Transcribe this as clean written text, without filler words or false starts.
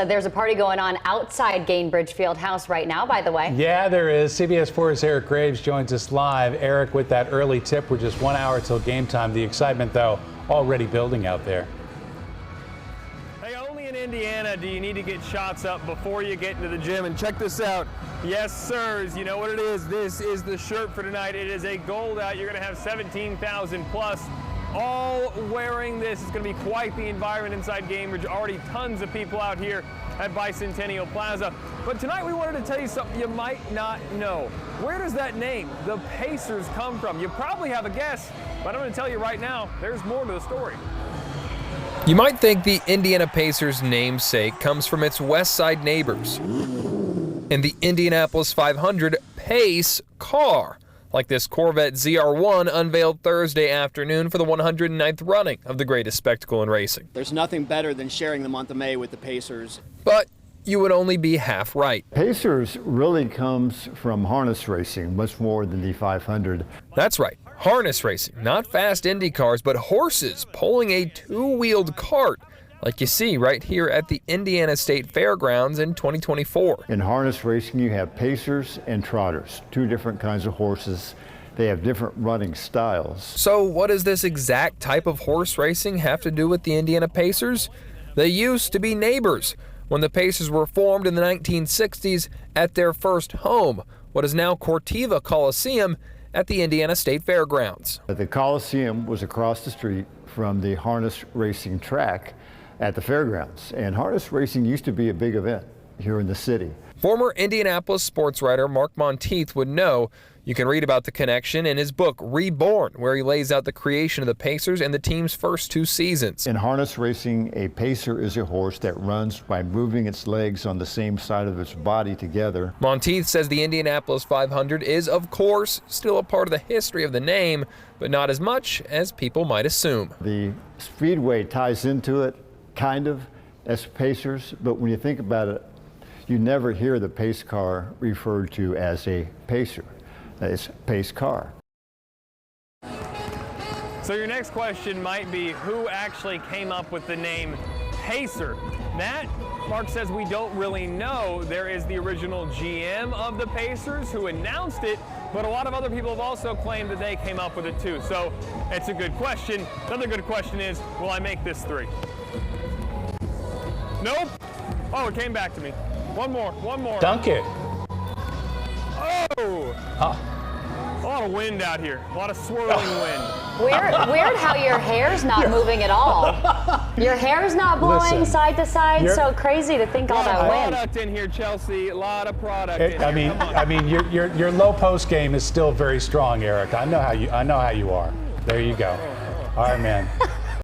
There's a party going on outside Gainbridge Fieldhouse right now, by the way. Yeah, there is. CBS 4's Eric Graves joins us live. Eric, with that early tip, we're just 1 hour till game time. The excitement, though, already building out there. Hey, only in Indiana do you need to get shots up before you get into the gym. And check this out. Yes, sirs, you know what it is. This is the shirt for tonight. It is a gold out. You're going to have 17,000 plus all wearing this. It's going to be quite the environment inside Gainbridge. Already tons of people out here at Bicentennial Plaza. But tonight we wanted to tell you something you might not know. Where does that name, the Pacers, come from? You probably have a guess, but I'm going to tell you right now, there's more to the story. You might think the Indiana Pacers' namesake comes from its West Side neighbors and the Indianapolis 500 Pace car, like this Corvette ZR1 unveiled Thursday afternoon for the 109th running of the greatest spectacle in racing. There's nothing better than sharing the month of May with the Pacers. But you would only be half right. Pacers really comes from harness racing, much more than the 500. That's right, harness racing, not fast Indy cars, but horses pulling a two-wheeled cart, like you see right here at the Indiana State Fairgrounds in 2024. In harness racing, you have pacers and trotters, two different kinds of horses. They have different running styles. So what does this exact type of horse racing have to do with the Indiana Pacers? They used to be neighbors when the Pacers were formed in the 1960s at their first home, what is now Corteva Coliseum at the Indiana State Fairgrounds. The Coliseum was across the street from the harness racing track at the fairgrounds, and harness racing used to be a big event here in the city. Former Indianapolis sports writer Mark Monteith would know. You can read about the connection in his book Reborn, where he lays out the creation of the Pacers and the team's first two seasons. In harness racing, a pacer is a horse that runs by moving its legs on the same side of its body together. Monteith says the Indianapolis 500 is, of course, still a part of the history of the name, but not as much as people might assume. The speedway ties into it, kind of, as Pacers, but when you think about it, you never hear the pace car referred to as a pacer. It's pace car. So your next question might be, who actually came up with the name Pacer? That, Mark says, we don't really know. There is the original GM of the Pacers who announced it, but a lot of other people have also claimed that they came up with it too. So it's a good question. Another good question is, will I make this 3? Nope. Oh, it came back to me. One more. Dunk it. Oh! A lot of wind out here. A lot of swirling wind. Weird how your hair's not moving at all. Your hair's not blowing side to side. So crazy to think all that wind. Product in here, Chelsea. A lot of product in here. I mean, your low post game is still very strong, Eric. I know how you are. There you go. All right, man.